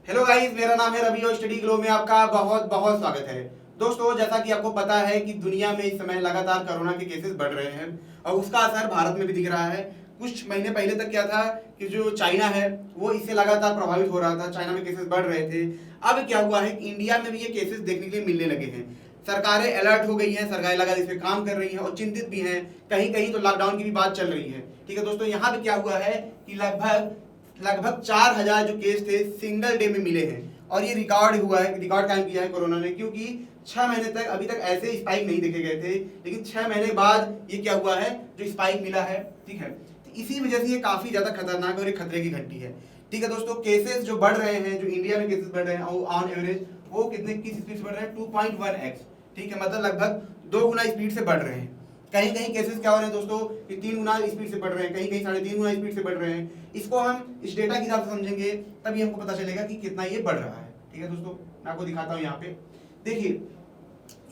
Hello guys, मेरा नाम है रवि और स्टडी ग्लो में आपका बहुत बहुत स्वागत है। दोस्तों, जैसा कि आपको पता है कि दुनिया में इस समय लगातार कोरोना के केसेस बढ़ रहे हैं और उसका असर भारत में भी दिख रहा है। कुछ महीने पहले तक क्या था कि जो चाइना है वो इससे लगातार प्रभावित हो रहा था, चाइना में केसेस बढ़ रहे थे। अब क्या हुआ है कि इंडिया में भी ये केसेस देखने के लिए मिलने लगे हैं। सरकारें अलर्ट हो गई हैं, सरकारें लगातार इस पर काम कर रही हैं और चिंतित भी हैं। कहीं कहीं तो लॉकडाउन की भी बात चल रही है। ठीक है दोस्तों, यहाँ पे क्या हुआ है कि लगभग लगभग 4000 जो केस थे सिंगल डे में मिले हैं और ये रिकॉर्ड हुआ है, रिकॉर्ड कायम किया है कोरोना ने, क्योंकि 6 महीने तक अभी तक ऐसे स्पाइक नहीं देखे गए थे, लेकिन 6 महीने बाद ये क्या हुआ है, जो स्पाइक मिला है। ठीक है, तो इसी वजह से ये काफी ज्यादा खतरनाक और एक खतरे की घंटी है। ठीक है दोस्तों, केसेस जो बढ़ रहे हैं, जो इंडिया में केसेस बढ़ रहे हैं ऑन एवरेज वो किस स्पीड से बढ़ रहे हैं, 2.1x। ठीक है, मतलब लगभग 2 गुना स्पीड से बढ़ रहे हैं। कहीं कहीं केसेस क्या हो रहे हैं दोस्तों कि 3 गुना स्पीड से बढ़ रहे हैं, कहीं कहीं 3.5 गुना स्पीड से बढ़ रहे हैं। इसको हम इस डेटा के हिसाब से समझेंगे तभी हमको पता चलेगा कि कितना ये बढ़ रहा है। ठीक है दोस्तों, मैं आपको दिखाता हूँ। यहाँ पे देखिए,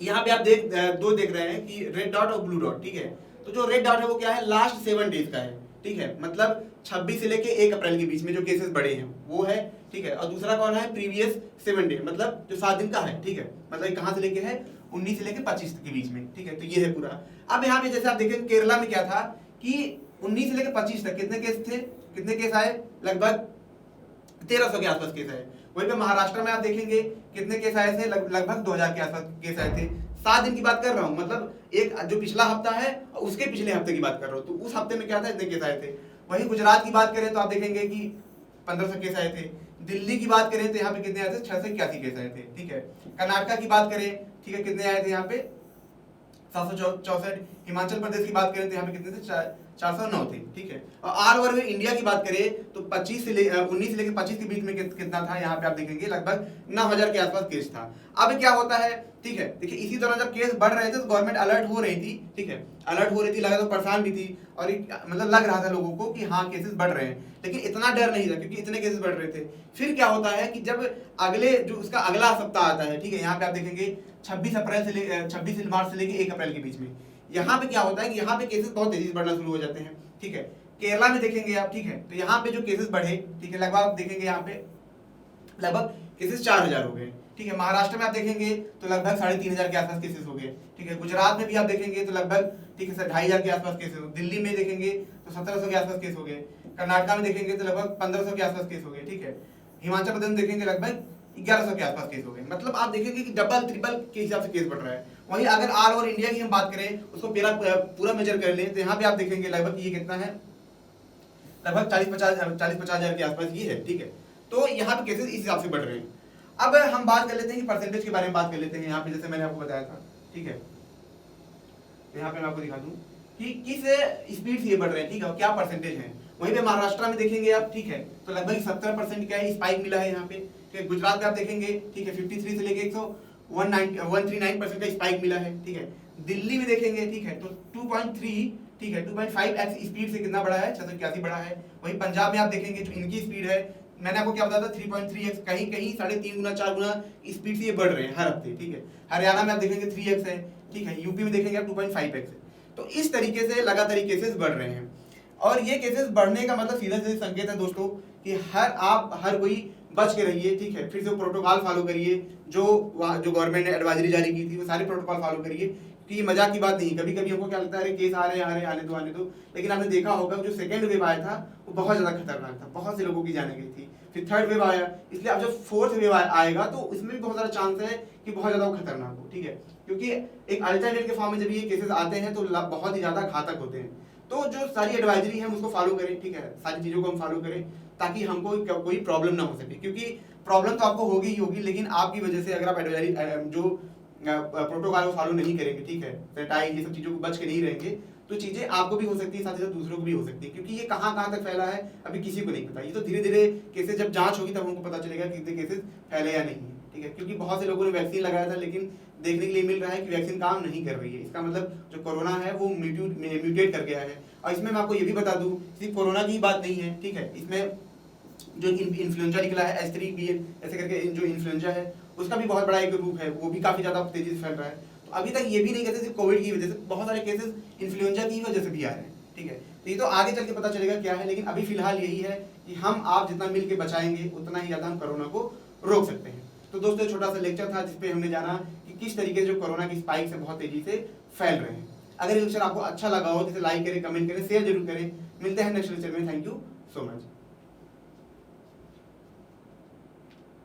यहाँ पे आप देख रहे हैं कि रेड डॉट और ब्लू डॉट। ठीक है, तो जो रेड डॉट है वो क्या है, लास्ट 7 डेज का है। ठीक है, मतलब 26 से लेके 1 अप्रैल के बीच में जो केसेस बढ़े हैं वो है। ठीक है, और दूसरा कौन है, प्रीवियस 7 डे, मतलब जो 7 दिन का है। ठीक है, मतलब कहाँ से लेके है, 19 से लेके 25 के बीच में। ठीक है, तो ये है पूरा। अब यहाँ पे जैसे आप देखें केरला में क्या था कि 19 से लेके 25 तक कितने केस थे, कितने केस आए, लगभग 1300 के आसपास केस आए। वहीं पे महाराष्ट्र में आप देखेंगे कितने केस आए थे, लगभग 2000 के आसपास केस आए थे। 7 दिन की बात कर रहा हूँ, मतलब एक जो पिछला हफ्ता है उसके पिछले हफ्ते की बात कर रहा हूँ, तो उस हफ्ते में क्या था, इतने केस आए थे। वहीं गुजरात की बात करें तो आप देखेंगे कि 1500 केस आए थे। दिल्ली की बात करें तो यहाँ पे कितने आए थे, 681 केस आए थे। ठीक है, कर्नाटका की बात करें, ठीक है, कितने आए थे यहाँ पे, 764। हिमाचल प्रदेश की बात करें तो यहाँ पे कितने थे, 409 थे। ठीक है, और आर ओवर में इंडिया की बात करें तो 19 से लेकर 25 के बीच में कितना था, यहाँ पे आप देखेंगे लगभग 9000 के आसपास केस था। अब क्या होता है, ठीक है, देखिए इसी तरह जब केस बढ़ रहे थे तो गवर्नमेंट अलर्ट हो रही थी। ठीक है, अलर्ट हो रही थी, लगा तो परेशान भी थी और मतलब लग रहा था लोगों को कि हाँ केसेस बढ़ रहे हैं, लेकिन इतना डर नहीं था क्योंकि इतने केसेस बढ़ रहे थे। फिर क्या होता है कि जब अगले जो उसका अगला सप्ताह आता है, ठीक है, यहाँ पे आप देखेंगे 26 मार्च से लेके 1 अप्रैल के बीच में, यहाँ पे क्या होता है कि यहाँ पे केसेस बहुत तेजी से बढ़ना शुरू हो जाते हैं। ठीक है, केरला में देखेंगे आप, ठीक है, तो यहाँ पे जो केसेस बढ़े, ठीक है, लगभग आप देखेंगे यहाँ पे लगभग केसेस 4000 हो गए। ठीक है, महाराष्ट्र में आप देखेंगे तो लगभग 3500 के आसपास केसेस हो गए। ठीक है, गुजरात में भी आप देखेंगे तो लगभग, ठीक है सर, 2500 के आसपास केसेस हो। दिल्ली में देखेंगे तो 1700 के आसपास केस हो गए। कर्नाटका में देखेंगे तो लगभग 1500 के आसपास केस हो गए। ठीक है, हिमाचल प्रदेश में देखेंगे लगभग 1100 के आसपास केस हो गए। मतलब आप देखेंगे कि डबल ट्रिपल के हिसाब से केस बढ़ रहा है। वहीं अगर आल ओवर इंडिया की हम बात करें, उसको पूरा मेजर कर लें तो यहाँ पे आप देखेंगे लगभग ये कितना है, लगभग 40-50 हजार के आसपास ये है। ठीक है, तो यहाँ पे केसेस इस हिसाब से बढ़ रहे हैं। अब हम बात कर लेते हैं कि परसेंटेज के बारे में बात कर लेते हैं। यहाँ पे जैसे मैंने आपको बताया था, ठीक है, तो यहाँ पे मैं आपको दिखा दूं कि किस स्पीड से ये बढ़ रहे हैं। ठीक है, क्या परसेंटेज है। वहीं पे महाराष्ट्र में देखेंगे आप, ठीक है, तो लगभग 70% क्या है, स्पाइक मिला है यहाँ पे। ठीक है, गुजरात में आप देखेंगे, ठीक है, 53 से लेके 139% का स्पाइक मिला है। ठीक है, दिल्ली में देखेंगे, ठीक है, तो 2.3, ठीक है, 2.5x स्पीड से कितना बढ़ा है, 681 बढ़ा है। वहीं पंजाब में आप देखेंगे जो इनकी स्पीड है, मैंने आपको क्या बताया था, 3.3x, कहीं कहीं 3.5 गुना 4 गुना स्पीड से ये बढ़ रहे हैं हर हफ्ते। ठीक है, हरियाणा में आप देखेंगे 3x है। ठीक है, यूपी में देखेंगे आप 2.5x है। तो इस तरीके से लगातार केसेस बढ़ रहे हैं और ये केसेस बढ़ने का मतलब सीधा सीधा संकेत है दोस्तों कि हर कोई बच के रहिए। ठीक है, फिर से प्रोटोकॉल फॉलो करिए, जो गवर्नमेंट ने एडवाइजरी जारी की थी वो सारे प्रोटोकॉल फॉलो करिए, कि ये मजाक की बात नहीं। कभी कभी हमको क्या लगता है, अरे केस आ रहे हैं, आने दो, लेकिन आपने देखा होगा जो सेकंड वेव आया था वो बहुत ज्यादा खतरनाक था, बहुत से लोगों की जाने गई थी। फिर थर्ड वेव आया, इसलिए अब जब फोर्थ वेव आएगा तो इसमें भी बहुत ज्यादा चांस है कि बहुत ज्यादा वो खतरनाक हो। ठीक है, क्योंकि एक अल्टरनेट के फॉर्म में जब ये केसेस आते हैं तो बहुत ही ज्यादा घातक होते हैं। तो जो सारी एडवाइजरी है हम उसको फॉलो करें। ठीक है, सारी चीजों को हम फॉलो करें ताकि हमको कोई प्रॉब्लम ना हो सके, क्योंकि प्रॉब्लम तो आपको होगी ही होगी, लेकिन आपकी वजह से अगर आप एडवाइजरी जो प्रोटोकॉल को फॉलो नहीं करेंगे, ठीक है, सैनिटाइज ये सब चीजों को बच के नहीं रहेंगे, तो चीजें आपको भी हो सकती है, साथ ही साथ दूसरों को भी हो सकती है, क्योंकि ये कहाँ कहाँ तक फैला है अभी किसी को नहीं पता। ये तो धीरे धीरे केसेस जब जांच होगी तब हमको पता चलेगा कि कितने केसेस फैले या नहीं है। ठीक है, क्योंकि बहुत से लोगों ने वैक्सीन लगाया था लेकिन देखने के लिए मिल रहा है कि वैक्सीन काम नहीं कर रही है। इसका मतलब जो कोरोना है वो म्यूटेट कर गया है। और इसमें मैं आपको ये भी बता दूं, सिर्फ कोरोना की बात नहीं है। ठीक है, इसमें जो इन्फ्लुएंजा निकला है H3N1 ऐसे करके, जो इन्फ्लुएंजा है उसका भी बहुत बड़ा एक रूप है, वो भी काफी ज्यादा तेजी से फैल रहा है। तो अभी तक ये भी नहीं कहते सिर्फ कोविड की वजह से, बहुत सारे केसेस इन्फ्लुएंजा की वजह से भी आ रहे हैं। ठीक है, तो ये तो आगे चल के पता चलेगा क्या है, लेकिन अभी फिलहाल यही है कि हम आप जितना मिल के बचाएंगे उतना ही ज्यादा हम कोरोना को रोक सकते हैं। तो दोस्तों छोटा सा लेक्चर था जिसपे हमने जाना कि किस तरीके से जो कोरोना की स्पाइक से बहुत तेजी से फैल रहे हैं। अगर ये लेक्चर आपको अच्छा लगा हो तो इसे लाइक करें, कमेंट करें, शेयर जरूर करें। मिलते हैं नेक्स्ट लेक्चर में। Thank you so much.